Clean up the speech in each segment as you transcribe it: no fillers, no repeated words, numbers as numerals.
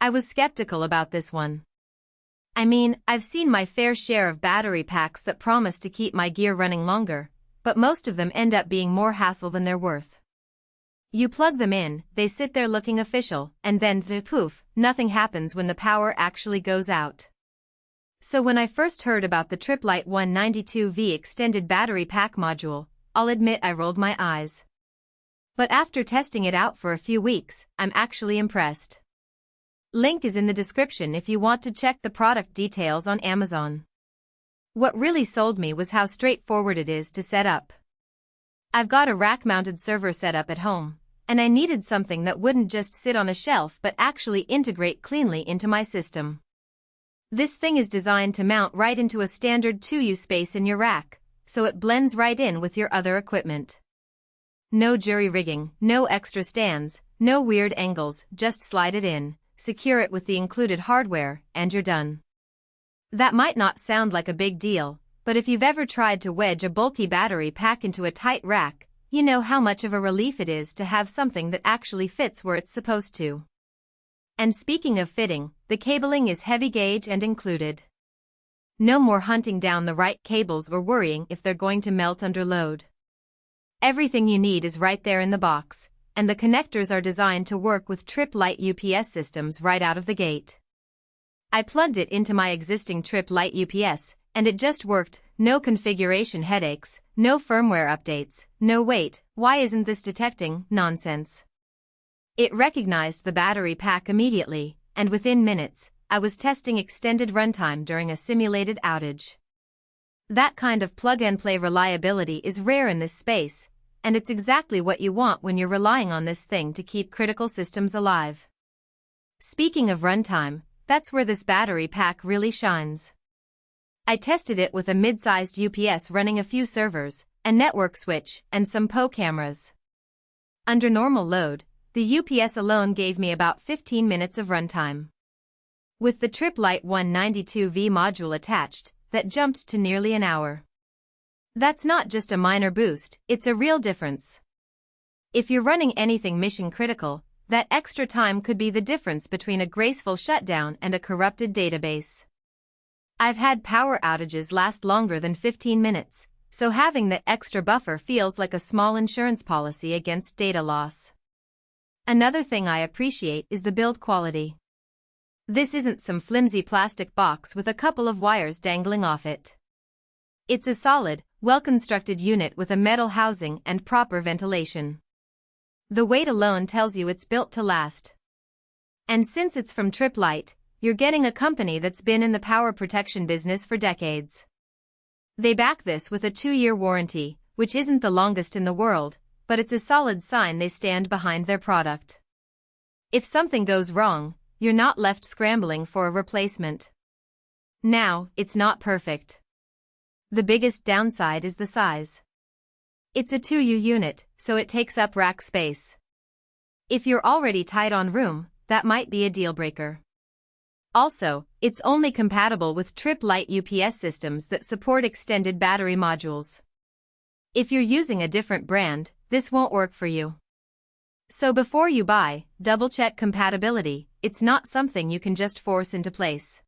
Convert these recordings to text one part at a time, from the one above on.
I was skeptical about this one. I mean, I've seen my fair share of battery packs that promise to keep my gear running longer, but most of them end up being more hassle than they're worth. You plug them in, they sit there looking official, and then, poof, nothing happens when the power actually goes out. So when I first heard about the Triplite 192V extended battery pack module, I'll admit I rolled my eyes. But after testing it out for a few weeks, I'm actually impressed. Link is in the description if you want to check the product details on Amazon. What really sold me was how straightforward it is to set up. I've got a rack-mounted server set up at home, and I needed something that wouldn't just sit on a shelf but actually integrate cleanly into my system. This thing is designed to mount right into a standard 2U space in your rack, so it blends right in with your other equipment. No jury rigging, no extra stands, no weird angles, just slide it in, secure it with the included hardware, and you're done. That might not sound like a big deal, but if you've ever tried to wedge a bulky battery pack into a tight rack, you know how much of a relief it is to have something that actually fits where it's supposed to. And speaking of fitting, the cabling is heavy gauge and included. No more hunting down the right cables or worrying if they're going to melt under load. Everything you need is right there in the box, and the connectors are designed to work with Triplite UPS systems right out of the gate. I plugged it into my existing Triplite UPS, and it just worked. No configuration headaches, no firmware updates, no wait, why isn't this detecting nonsense. It recognized the battery pack immediately, and within minutes, I was testing extended runtime during a simulated outage. That kind of plug-and-play reliability is rare in this space, and it's exactly what you want when you're relying on this thing to keep critical systems alive. Speaking of runtime, that's where this battery pack really shines. I tested it with a mid-sized UPS running a few servers, a network switch, and some PO cameras. Under normal load, the UPS alone gave me about 15 minutes of runtime. With the Triplite 192V module attached, that jumped to nearly an hour. That's not just a minor boost, it's a real difference. If you're running anything mission-critical, that extra time could be the difference between a graceful shutdown and a corrupted database. I've had power outages last longer than 15 minutes, so having that extra buffer feels like a small insurance policy against data loss. Another thing I appreciate is the build quality. This isn't some flimsy plastic box with a couple of wires dangling off it. It's a solid, well-constructed unit with a metal housing and proper ventilation. The weight alone tells you it's built to last. And since it's from Triplite, you're getting a company that's been in the power protection business for decades. They back this with a 2-year warranty, which isn't the longest in the world, but it's a solid sign they stand behind their product. If something goes wrong, you're not left scrambling for a replacement. Now, it's not perfect. The biggest downside is the size. It's a 2U unit, so it takes up rack space. If you're already tight on room, that might be a deal breaker. Also, it's only compatible with Triplite UPS systems that support extended battery modules. If you're using a different brand, this won't work for you. So before you buy, double-check compatibility. It's not something you can just force into place.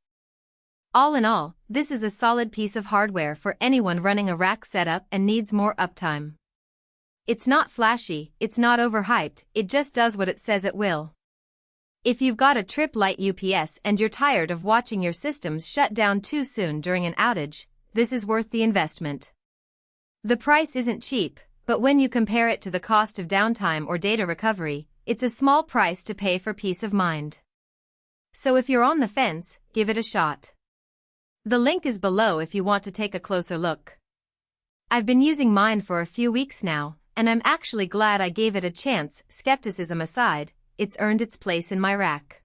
All in all, this is a solid piece of hardware for anyone running a rack setup and needs more uptime. It's not flashy, it's not overhyped, it just does what it says it will. If you've got a Triplite UPS and you're tired of watching your systems shut down too soon during an outage, this is worth the investment. The price isn't cheap, but when you compare it to the cost of downtime or data recovery, it's a small price to pay for peace of mind. So if you're on the fence, give it a shot. The link is below if you want to take a closer look. I've been using mine for a few weeks now, and I'm actually glad I gave it a chance. Skepticism aside, it's earned its place in my rack.